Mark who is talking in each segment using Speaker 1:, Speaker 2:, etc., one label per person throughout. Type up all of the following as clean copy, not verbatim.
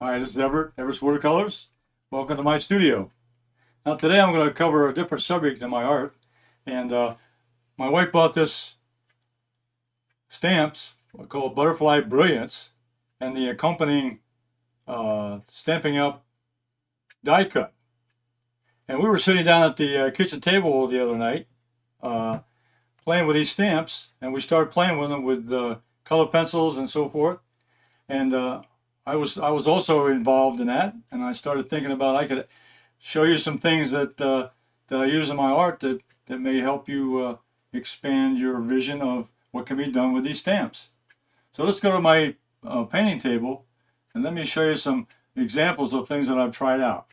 Speaker 1: Hi, this is Everett's Watercolors. Welcome to my studio. Now today I'm going to cover a different subject in my art, and my wife bought this stamps called Butterfly Brilliance and the accompanying Stampin' Up die cut. And we were sitting down at the kitchen table the other night playing with these stamps, and we started playing with them with color pencils and so forth. And I was also involved in that, and I started thinking about I could show you some things that that I use in my art that may help you expand your vision of what can be done with these stamps. So let's go to my painting table, and let me show you some examples of things that I've tried out.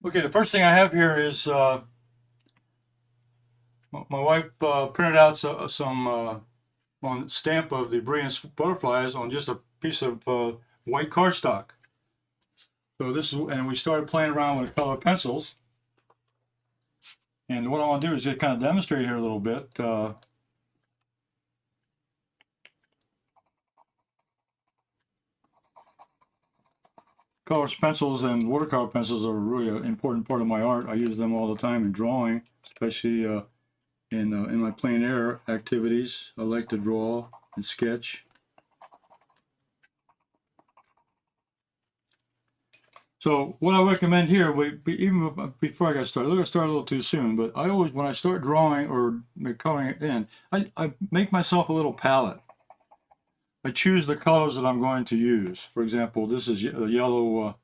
Speaker 1: Okay, the first thing I have here is my wife printed out some on stamp of the Brilliance butterflies on just a piece of white cardstock. So this is, and we started playing around with color pencils. And what I want to do is just kind of demonstrate here a little bit. Colors pencils and watercolor pencils are really an important part of my art. I use them all the time in drawing, especially in my plein air activities. I like to draw and sketch. So what I recommend here, even before I got started, I started a little too soon, but I always, when I start drawing or coloring it in, I make myself a little palette. I choose the colors that I'm going to use. For example, this is a yellow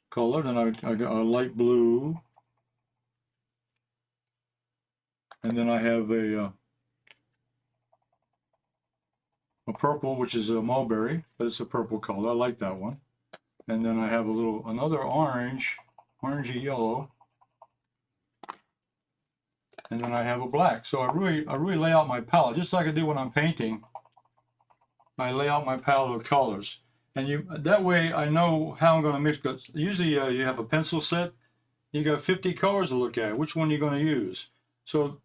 Speaker 1: color, then I got a light blue, and then I have a purple, which is a mulberry, but it's a purple color. I like that one. And then I have another orangey yellow, and then I have a black. So I really lay out my palette just like I do when I'm painting. I lay out my palette of colors, and that way I know how I'm going to mix. Because usually you have a pencil set, you got 50 colors to look at. Which one you're going to use? So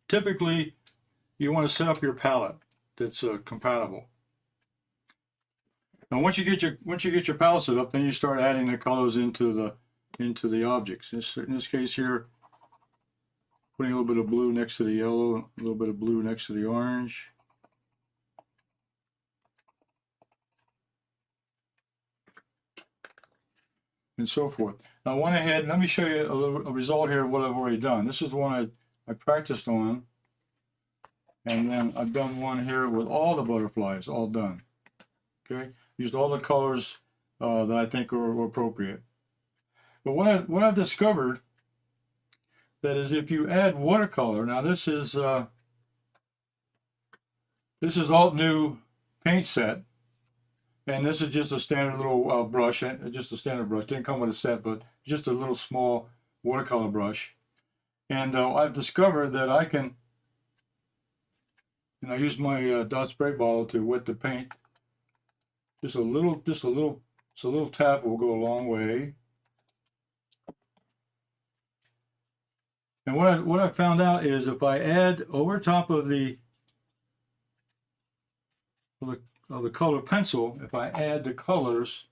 Speaker 1: typically you want to set up your palette that's compatible. Now once you get your palette set up, then you start adding the colors into the objects. In this case here, putting a little bit of blue next to the yellow, a little bit of blue next to the orange. And so forth. Now I went ahead and let me show you a result here of what I've already done. This is the one I practiced on, and then I've done one here with all the butterflies all done. Okay, used all the colors that I think are appropriate. But what I've discovered that is if you add watercolor. Now this is Altenew Paint Set. And this is just a standard little brush, just a standard brush. Didn't come with a set, but just a little small watercolor brush. And I've discovered that I can, use my dot spray bottle to wet the paint. Just a little tap will go a long way. And what I found out is if I add over top of the color pencil, if I add the colors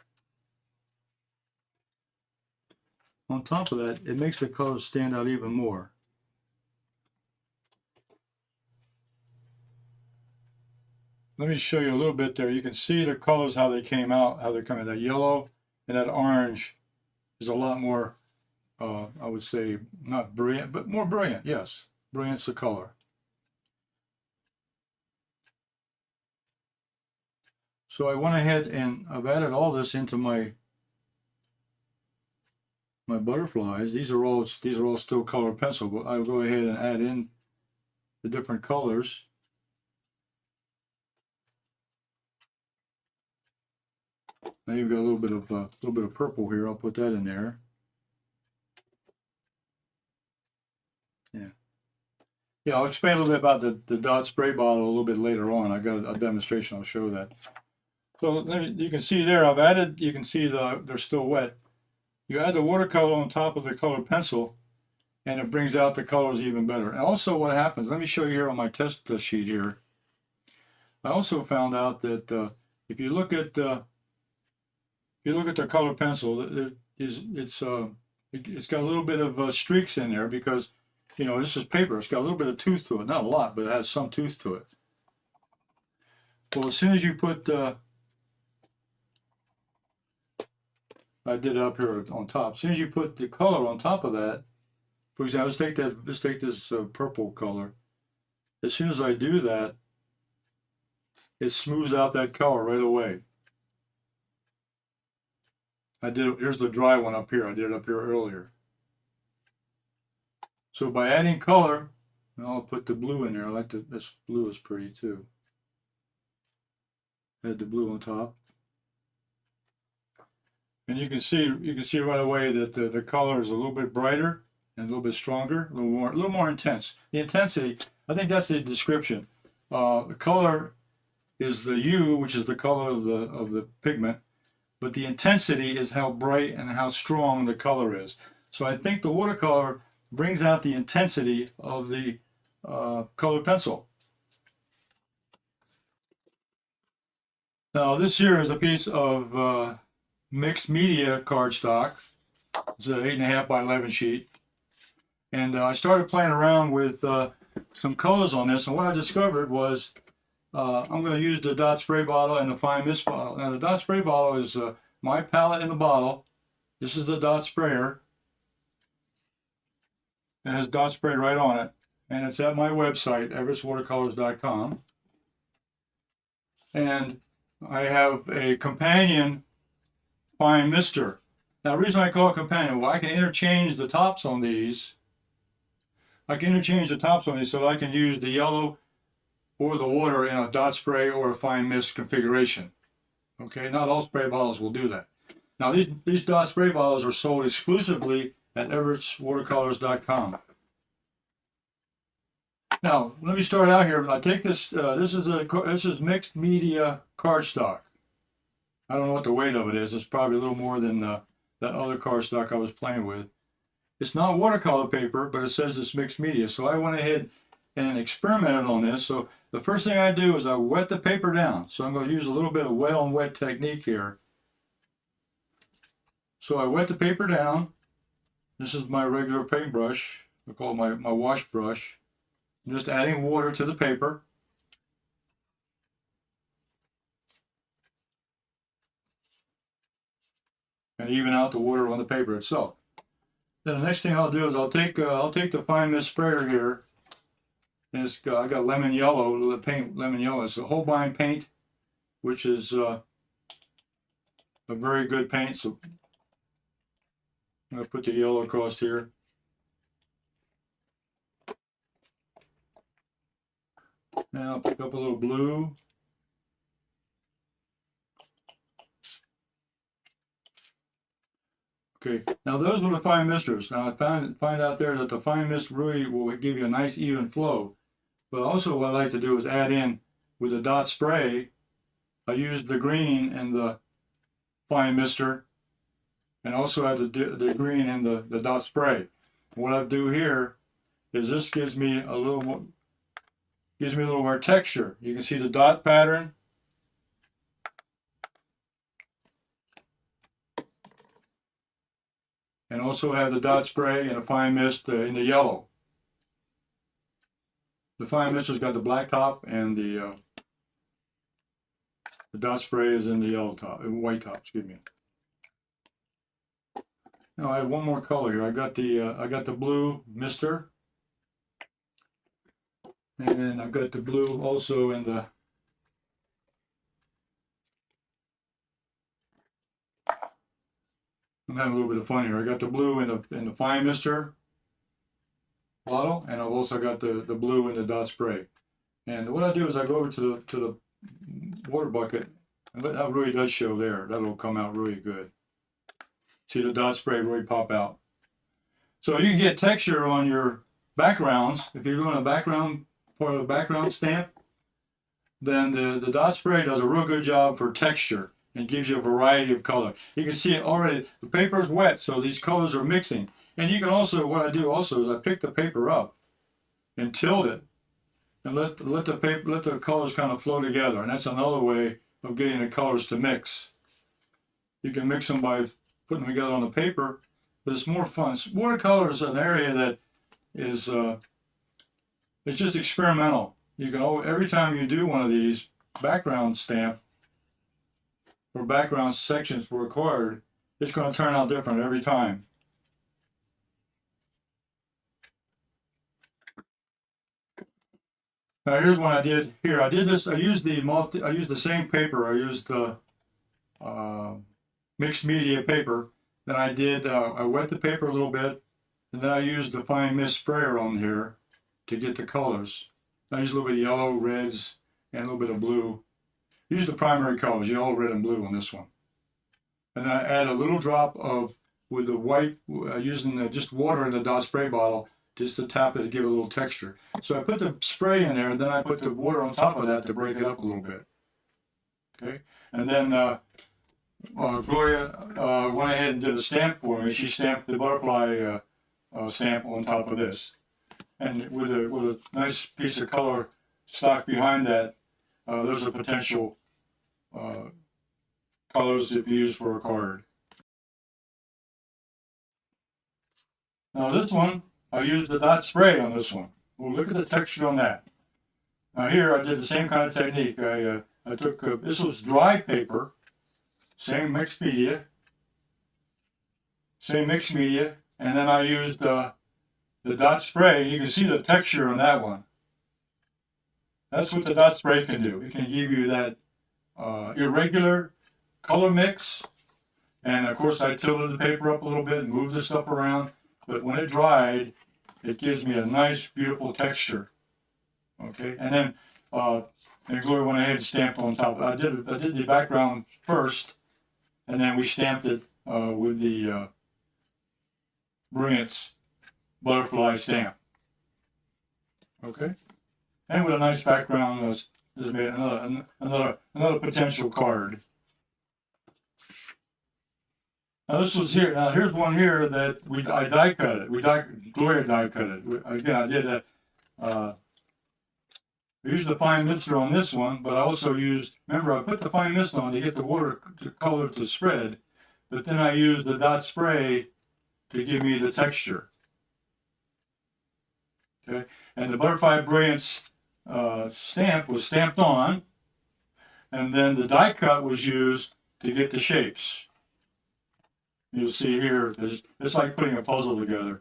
Speaker 1: on top of that, it makes the colors stand out even more. Let me show you a little bit there. You can see the colors, how they came out, how they're coming. That yellow and that orange is a lot more, I would say, not brilliant, but more brilliant. Yes, brilliant's the color. So I went ahead and I've added all this into my butterflies. These are all still color pencil, but I'll go ahead and add in the different colors. Now you've got a little bit of purple here. I'll put that in there. Yeah, I'll explain a little bit about the dot spray bottle a little bit later on. I got a demonstration. I'll show that. So you can see there, I've added. You can see they're still wet. You add the watercolor on top of the colored pencil, and it brings out the colors even better. And also, what happens? Let me show you here on my test sheet here. I also found out that if you look at you look at the color pencil, it's got a little bit of streaks in there because, you know, this is paper. It's got a little bit of tooth to it. Not a lot, but it has some tooth to it. Well, as soon as you put, I did it up here on top. As soon as you put the color on top of that, for example, let's take this purple color. As soon as I do that, it smooths out that color right away. Here's the dry one up here. I did it up here earlier. So by adding color, and I'll put the blue in there. I like this blue is pretty too. Add the blue on top. And you can see right away that the color is a little bit brighter and a little bit stronger, a little more intense. The intensity, I think that's the description. The color is the hue, which is the color of the pigment, but the intensity is how bright and how strong the color is. So I think the watercolor brings out the intensity of the colored pencil. Now this here is a piece of Mixed Media Cardstock. It's an 8.5 by 11 sheet. And I started playing around with some colors on this, and what I discovered was I'm going to use the dot spray bottle and the fine mist bottle. Now the dot spray bottle is my palette in the bottle. This is the dot sprayer. It has dot spray right on it, and it's at my website, everestwatercolors.com. And I have a companion fine mister. Now the reason I call it companion, well, I can interchange the tops on these. I can interchange the tops on these so that I can use the yellow or the water in a dot spray or a fine mist configuration. Okay, not all spray bottles will do that. Now these dot spray bottles are sold exclusively at everestwatercolors.com. Now let me start out here. I take this. This is Mixed Media Cardstock. I don't know what the weight of it is. It's probably a little more than that other cardstock I was playing with. It's not watercolor paper, but it says it's mixed media. So I went ahead and experimented on this. So the first thing I do is I wet the paper down. So I'm going to use a little bit of wet on wet technique here. So I wet the paper down. This is my regular paintbrush. I call it my wash brush. I'm just adding water to the paper. And even out the water on the paper itself. Then the next thing I'll do is I'll take the fine mist sprayer here, and I got lemon yellow, the paint lemon yellow. It's a Holbein paint, which is a very good paint. So I'm gonna put the yellow across here. And I'll pick up a little blue. Okay, now those were the fine misters. Now I find out there that the fine mist really will give you a nice even flow. But also what I like to do is add in with the dot spray. I used the green in the fine mister, and also add the green in the dot spray. What I do here is this gives me a little more texture. You can see the dot pattern. And also have the dot spray and a fine mist in the yellow. The fine mist has got the black top, and the dot spray is in the yellow top, white top. Excuse me. Now I have one more color here. I got the blue mister, and then I've got the blue also in the. I'm having a little bit of fun here. I got the blue in the fine mister bottle, and I've also got the blue in the dot spray. And what I do is I go over to the water bucket, and that really does show there. That'll come out really good. See the dot spray really pop out. So you can get texture on your backgrounds. If you're doing a background part of the background stamp, then the dot spray does a real good job for texture. It gives you a variety of color. You can see it already. The paper is wet, so these colors are mixing. And you can also, what I do also is I pick the paper up and tilt it, and let the colors kind of flow together. And that's another way of getting the colors to mix. You can mix them by putting them together on the paper, but it's more fun. Watercolor is an area that is it's just experimental. You can every time you do one of these background stamp or background sections for a card, it's going to turn out different every time. Now here's what I did here. I did this. I used the same paper. I used the mixed media paper. Then I wet the paper a little bit, and then I used the fine mist sprayer on here to get the colors. I used a little bit of yellow, reds, and a little bit of blue. Use the primary colors, yellow, red, and blue on this one. And I add a little drop with the white, using just water in the dot spray bottle, just to tap it to give it a little texture. So I put the spray in there, and then I put the water on top of that to break it up a little bit. Okay, and then Gloria went ahead and did a stamp for me. She stamped the butterfly stamp on top of this, and with a nice piece of color stock behind that, there's a potential colors to be used for a card. Now this one, I used the dot spray on this one. Well, look at the texture on that. Now here I did the same kind of technique. I took, this was dry paper, same mixed media, and then I used the dot spray. You can see the texture on that one. That's what the dot spray can do. It can give you that irregular color mix. And of course I tilted the paper up a little bit and moved the stuff around. But when it dried, it gives me a nice, beautiful texture. Okay, and then Gloria went ahead and stamped on top. I did the background first, and then we stamped it with the Brilliance butterfly stamp. Okay, and with a nice background, this made another potential card. Now this was here. Now here's one here that I die cut it. Gloria die cut it. Again, I did I used the fine mister on this one, but I also used. Remember, I put the fine mist on to get the watercolor to spread, but then I used the dot spray to give me the texture. Okay, and the Butterfly Brilliance stamp was stamped on, and then the die cut was used to get the shapes. You'll see here, it's like putting a puzzle together.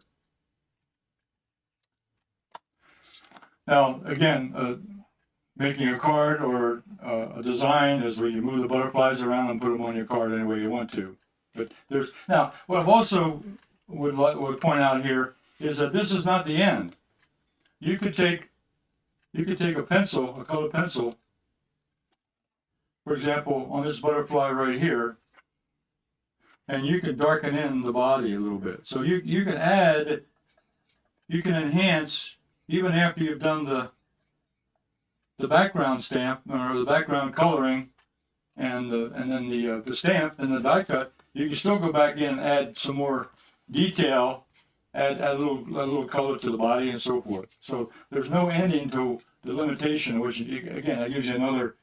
Speaker 1: Now, again, making a card or a design is where you move the butterflies around and put them on your card any way you want to. But there's now what I've also would point out here is that this is not the end. You could take a pencil, a colored pencil, for example, on this butterfly right here, and you can darken in the body a little bit. So you can enhance even after you've done the background stamp or the background coloring and then the stamp and the die cut. You can still go back in and add some more detail, add a little color to the body and so forth. So there's no ending to the limitation, which again that gives you another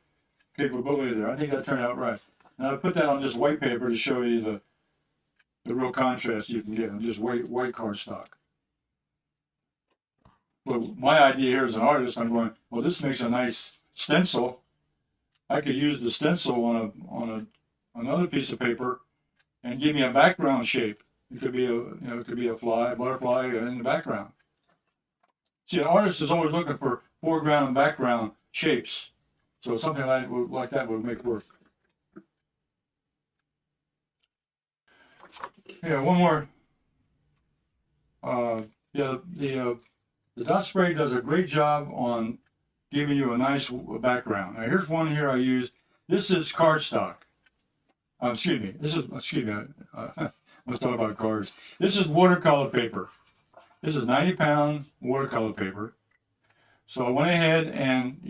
Speaker 1: capability there. I think that turned out right. And I put that on just white paper to show you the real contrast you can get on just white cardstock. But my idea here as an artist, I'm going, well, this makes a nice stencil. I could use the stencil on another piece of paper and give me a background shape. It could be a butterfly in the background. See, an artist is always looking for foreground and background shapes. So something like that would make work. Yeah, one more. The dot spray does a great job on giving you a nice background. Now here's one here I used. This is cardstock. I was talking about cards. This is watercolor paper. This is 90-pound watercolor paper. So I went ahead and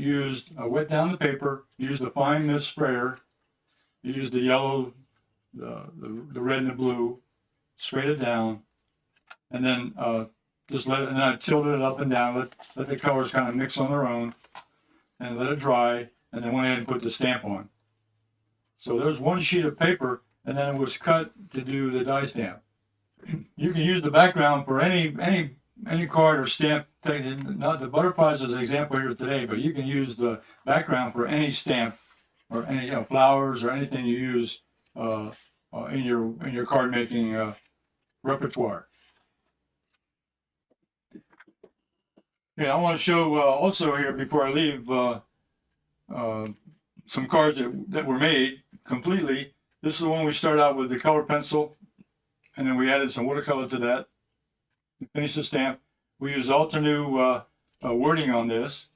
Speaker 1: I wet down the paper, used the fine mist sprayer, used the yellow, the red and the blue, sprayed it down, and then just let it, and then I tilted it up and down, let the colors kind of mix on their own, and let it dry, and then went ahead and put the stamp on. So there's one sheet of paper, and then it was cut to do the die stamp. You can use the background for any card or stamp. Not the butterflies as an example here today, but you can use the background for any stamp or any flowers or anything you use in your card making repertoire. Yeah, I want to show also here before I leave some cards that were made completely. This is the one we started out with the color pencil, and then we added some watercolor to that. We finished the stamp. We use Altenew wording on this.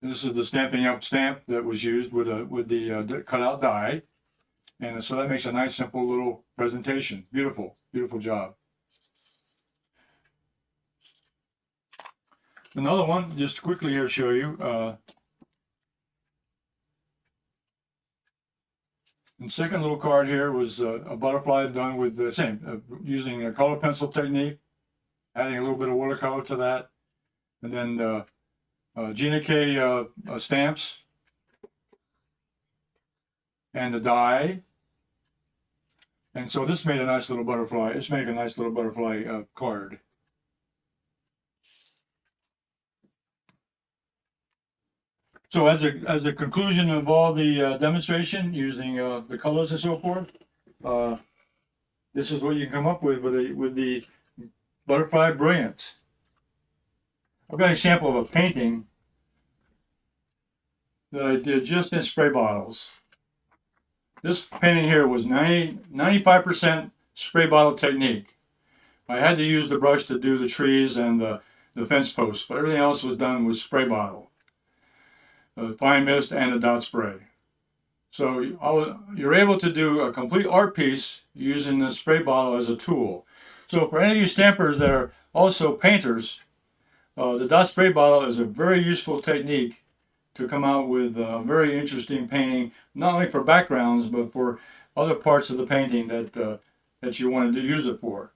Speaker 1: And this is the Stampin Up stamp that was used with the cutout die, and so that makes a nice, simple little presentation. Beautiful, beautiful job. Another one, just quickly here to show you. The second little card here was a butterfly done with the same, using a color pencil technique, adding a little bit of watercolor to that, and then Gina K stamps, and the die. And so this made a nice little butterfly. It's making a nice little butterfly card. So as a conclusion of all the demonstration using the colors and so forth, this is what you can come up with the Butterfly Brilliance. I've got an example of a painting that I did just in spray bottles. This painting here was 95% spray bottle technique. I had to use the brush to do the trees and the fence posts, but everything else was done with spray bottle. Fine mist and a dot spray. So you're able to do a complete art piece using the spray bottle as a tool. So for any of you stampers that are also painters, the dot spray bottle is a very useful technique to come out with a very interesting painting, not only for backgrounds, but for other parts of the painting that you want to use it for.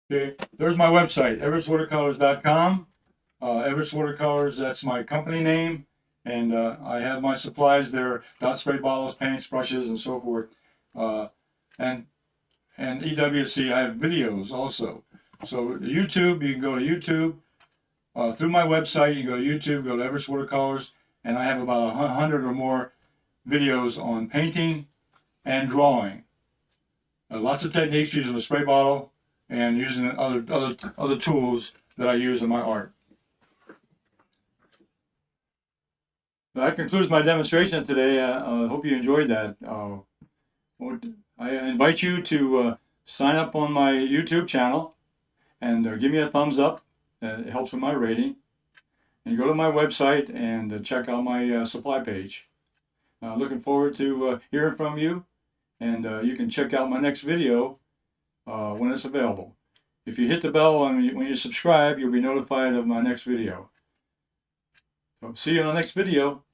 Speaker 1: Okay, there's my website, everettswatercolors.com. Everett's Watercolors, that's my company name, and I have my supplies there: dot spray bottles, paints, brushes, and so forth. And EWC, I have videos also. So YouTube, you can go to YouTube. Through my website, you go to YouTube, go to Everett's Watercolors, and I have about 100 or more videos on painting and drawing. Lots of techniques using the spray bottle and using other tools that I use in my art. That concludes my demonstration today. I hope you enjoyed that. I invite you to sign up on my YouTube channel and give me a thumbs up. It helps with my rating. And go to my website and check out my supply page. Looking forward to hearing from you, and you can check out my next video when it's available. If you hit the bell when you subscribe, you'll be notified of my next video. So see you in the next video.